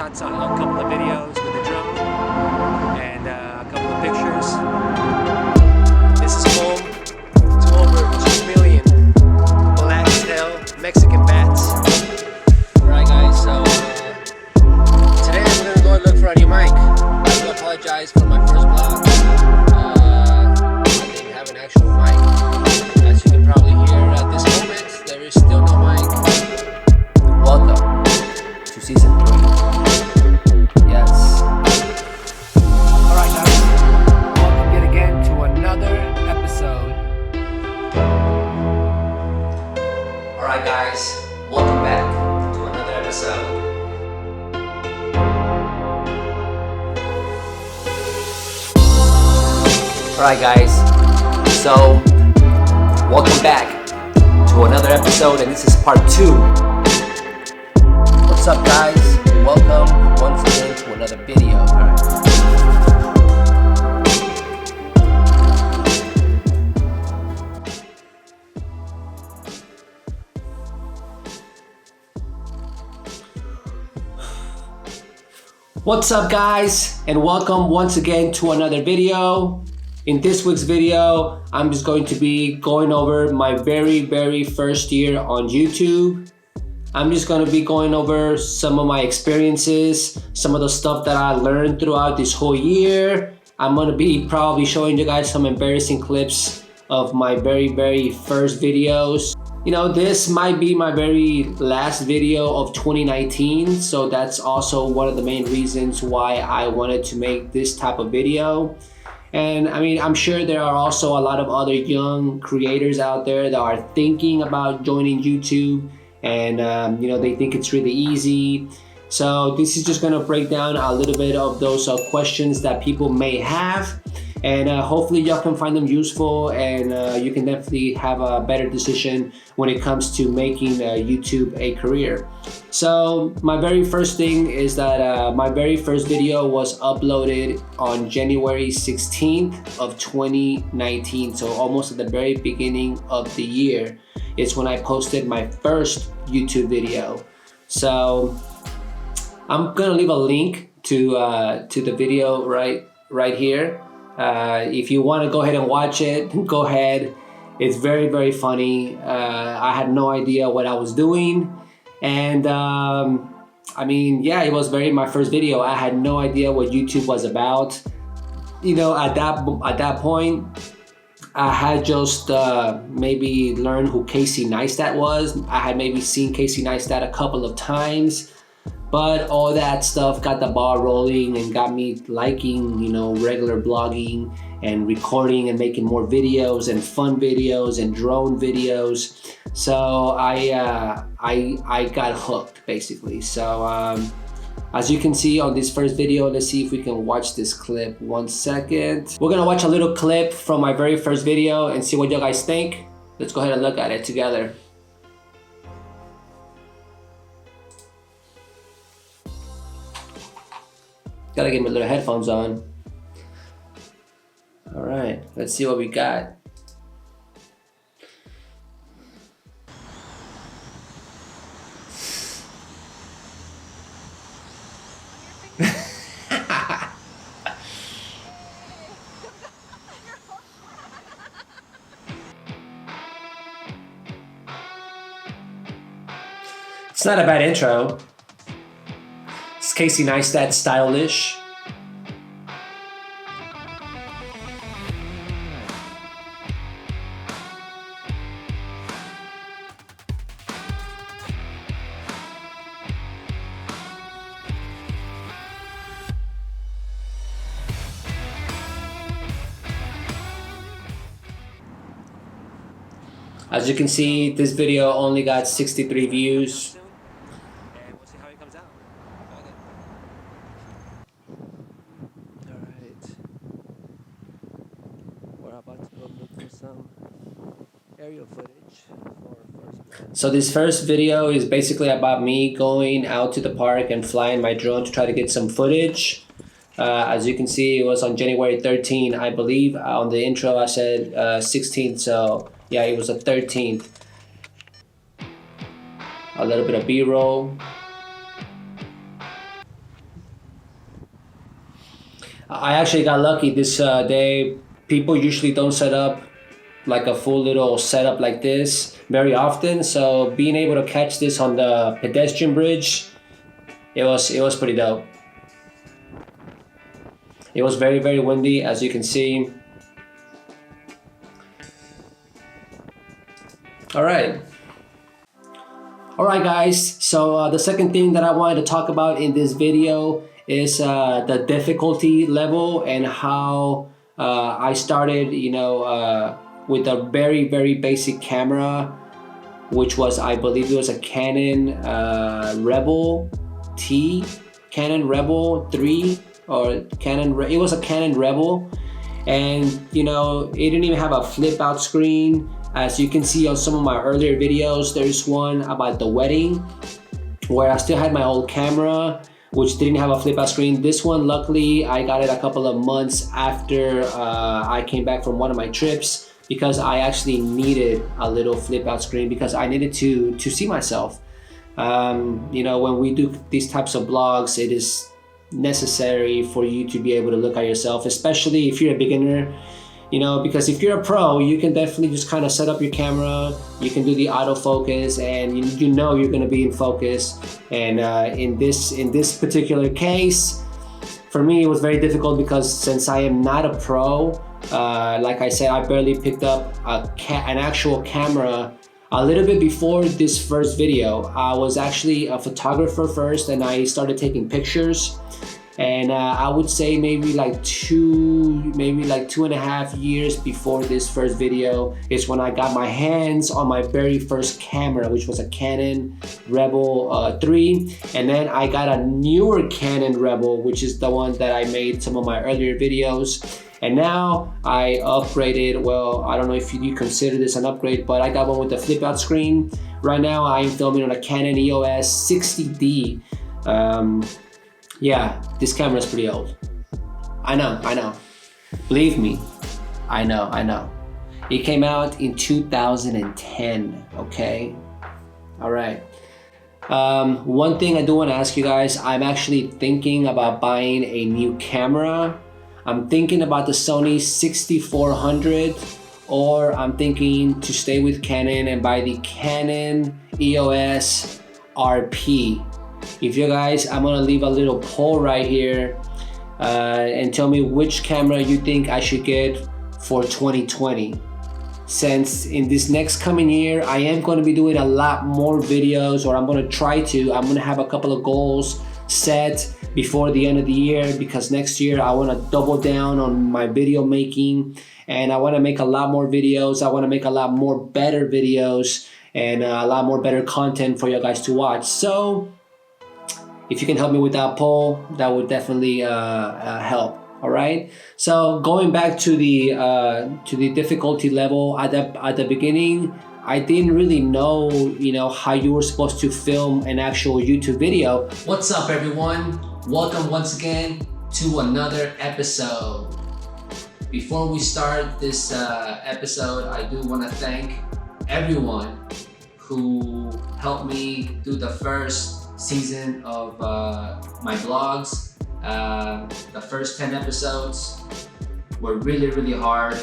shots on a couple of videos with the drone and a couple of pictures. This is home to over 2 million black-tailed Mexican bats. Alright guys, so today I'm going to go and look for a new mic. I do apologize for my first vlog. I didn't have an actual mic. As you can probably hear at this moment, there is still no mic. Welcome to season 3. Yes. Alright guys, welcome yet again to another episode. Alright guys, welcome back to another episode. Alright guys, so welcome back to another episode, and this is part 2. What's up guys? Welcome once again to another video. Alright. What's up guys, and welcome once again to another video. In this week's video, I'm just going to be going over my very first year on YouTube. I'm just going to be going over some of my experiences, some of the stuff that I learned throughout this whole year. I'm going to be probably showing you guys some embarrassing clips of my very first videos. You know, this might be my very last video of 2019, so that's also one of the main reasons why I wanted to make this type of video. And I mean, I'm sure there are also a lot of other young creators out there that are thinking about joining YouTube, and you know, they think it's really easy. So this is just gonna break down a little bit of those questions that people may have, and hopefully y'all can find them useful, and you can definitely have a better decision when it comes to making YouTube a career. So my very first thing is that my very first video was uploaded on January 16th of 2019. So almost at the very beginning of the year is when I posted my first YouTube video. So I'm gonna leave a link to the video right here. If you want to go ahead and watch it, go ahead. It's very funny. I had no idea what I was doing, and I mean, yeah, it was my first video. I had no idea what YouTube was about. You know, at that point, I had just maybe learned who Casey Neistat was. I had maybe seen Casey Neistat a couple of times, but all that stuff got the ball rolling and got me liking, you know, regular blogging and recording and making more videos and fun videos and drone videos. So I got hooked basically. So as you can see on this first video, let's see if we can watch this clip. 1 second. We're gonna watch a little clip from my very first video and see what you guys think. Let's go ahead and look at it together. Gotta get my little headphones on. All right, let's see what we got. It's not a bad intro. It's Casey Neistat stylish. As you can see, this video only got 63 views. And we'll see how it comes out. Alright. We're about to go look for some aerial footage for first vlog. So this first video is basically about me going out to the park and flying my drone to try to get some footage. As you can see, it was on January 13th, I believe. On the intro I said 16th, so yeah, it was the 13th. A little bit of B-roll. I actually got lucky this day. People usually don't set up like a full little setup like this very often. So being able to catch this on the pedestrian bridge, it was pretty dope. It was very, very windy, as you can see. All right, guys. So the second thing that I wanted to talk about in this video is the difficulty level and how I started, with a very, very basic camera, which was, I believe it was a Canon Rebel T, Canon Rebel 3, or it was a Canon Rebel, and it didn't even have a flip out screen. As you can see on some of my earlier videos, there's one about the wedding where I still had my old camera, which didn't have a flip out screen. This one, luckily, I got it a couple of months after I came back from one of my trips, because I actually needed a little flip out screen because I needed to see myself. When we do these types of vlogs, it is necessary for you to be able to look at yourself, especially if you're a beginner. Because if you're a pro, you can definitely just kind of set up your camera, you can do the autofocus, and you're going to be in focus. And in this particular case, for me, it was very difficult because since I am not a pro, like I said, I barely picked up an actual camera a little bit before this first video. I was actually a photographer first, and I started taking pictures. And I would say maybe like 2.5 years before this first video is when I got my hands on my very first camera, which was a Canon Rebel 3. And then I got a newer Canon Rebel, which is the one that I made some of my earlier videos. And now I upgraded. Well, I don't know if you consider this an upgrade, but I got one with the flip out screen. Right now I'm filming on a Canon EOS 60D. Yeah, this camera is pretty old. I know. Believe me, I know. It came out in 2010, okay? All right. One thing I do want to ask you guys, I'm actually thinking about buying a new camera. I'm thinking about the Sony 6400, or I'm thinking to stay with Canon and buy the Canon EOS RP. If you guys, I'm gonna leave a little poll right here and tell me which camera you think I should get for 2020. Since in this next coming year, I am gonna be doing a lot more videos, or I'm gonna have a couple of goals set before the end of the year, because next year I wanna double down on my video making, and I wanna make a lot more videos. I wanna make a lot more better videos and a lot more better content for you guys to watch. So if you can help me with that poll, that would definitely help. All right. So going back to the difficulty level at the beginning, I didn't really know, how you were supposed to film an actual YouTube video. What's up, everyone? Welcome once again to another episode. Before we start this episode, I do want to thank everyone who helped me do the first season of my vlogs. The first 10 episodes were really, really hard.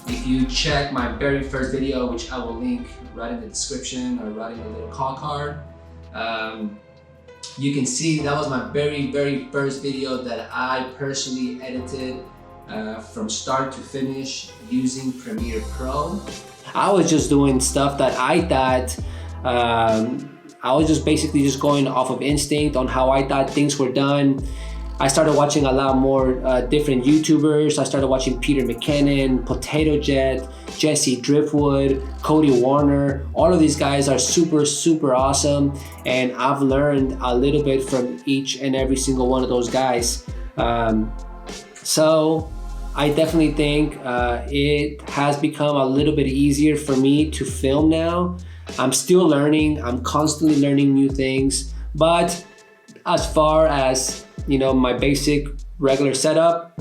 If you check my very first video, which I will link right in the description or right in the little call card, you can see that was my very, very first video that I personally edited from start to finish using Premiere Pro. I was just doing stuff that I thought, I was just basically just going off of instinct on how I thought things were done. I started watching a lot more different YouTubers. I started watching Peter McKinnon, Potato Jet, Jesse Driftwood, Cody Warner. All of these guys are super, super awesome. And I've learned a little bit from each and every single one of those guys. So I definitely think it has become a little bit easier for me to film now. I'm still learning. I'm constantly learning new things. But as far as, my basic regular setup,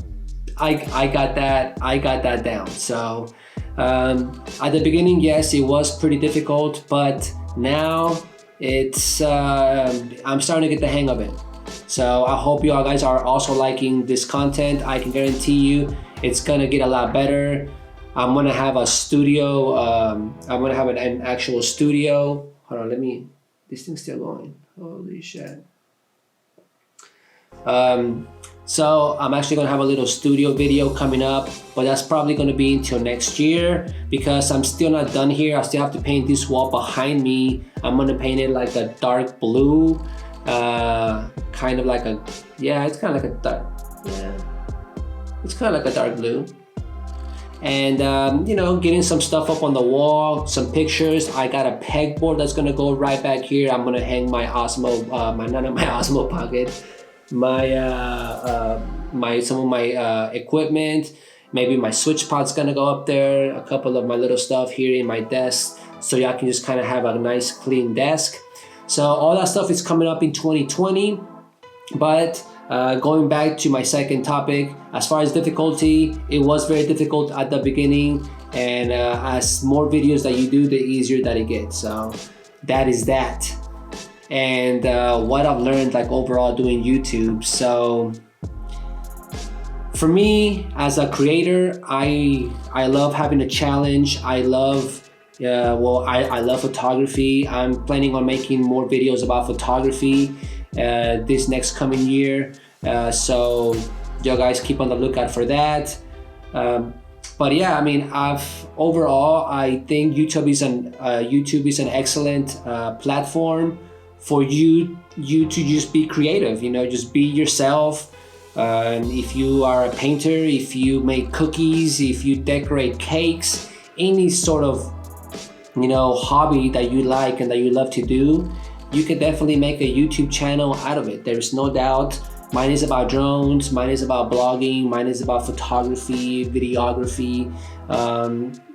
I got that down. So at the beginning, yes, it was pretty difficult, but now it's I'm starting to get the hang of it. So I hope you all guys are also liking this content. I can guarantee you it's gonna get a lot better. I'm gonna have a studio. I'm gonna have an actual studio. Hold on, this thing's still going. Holy shit. So I'm actually gonna have a little studio video coming up, but that's probably gonna be until next year because I'm still not done here. I still have to paint this wall behind me. I'm gonna paint it like a dark blue, kind of like a, yeah, it's kind of like a dark, yeah, it's kind of like a dark blue. And you know, getting some stuff up on the wall, some pictures. I got a pegboard that's gonna go right back here. I'm gonna hang my Osmo, not my Osmo Pocket, some of my equipment. Maybe my switch pod's gonna go up there. A couple of my little stuff here in my desk, so y'all can just kind of have a nice clean desk. So all that stuff is coming up in 2020. But going back to my second topic, as far as difficulty, it was very difficult at the beginning, and as more videos that you do, the easier that it gets. So that is that. And what I've learned, like overall doing YouTube. So for me as a creator, I love having a challenge. I love I love photography. I'm planning on making more videos about photography this next coming year. So you guys keep on the lookout for that. But yeah, I mean, overall, I think YouTube is an excellent platform for you to just be creative. You know, just be yourself. If you are a painter, if you make cookies, if you decorate cakes, any sort of, you know, hobby that you like and that you love to do, you can definitely make a YouTube channel out of it. There's no doubt. Mine is about drones, mine is about blogging, mine is about photography, videography.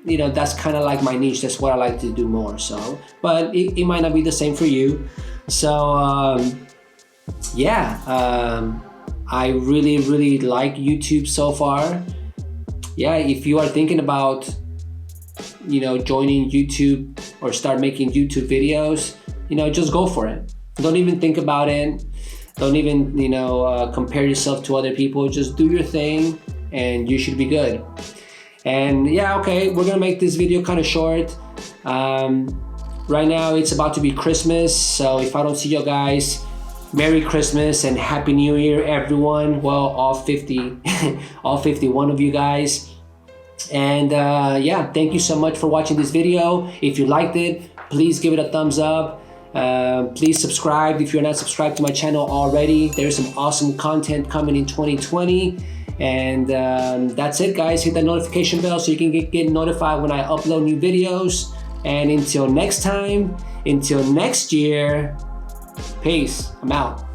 You know, that's kind of like my niche. That's what I like to do more. So, but it might not be the same for you. So yeah, I really like YouTube so far. Yeah, if you are thinking about, you know, joining YouTube or start making YouTube videos, you know, just go for it. Don't even think about it. Don't even, you know, compare yourself to other people. Just do your thing and you should be good. And yeah, okay, we're gonna make this video kind of short. Right now it's about to be Christmas, so if I don't see you guys, Merry Christmas and Happy New Year, everyone. Well, all 51 of you guys. And yeah, thank you so much for watching this video. If you liked it, please give it a thumbs up. Please subscribe if you're not subscribed to my channel already. There's some awesome content coming in 2020. And that's it, guys. Hit that notification bell so you can get notified when I upload new videos. And until next time, until next year, peace. I'm out.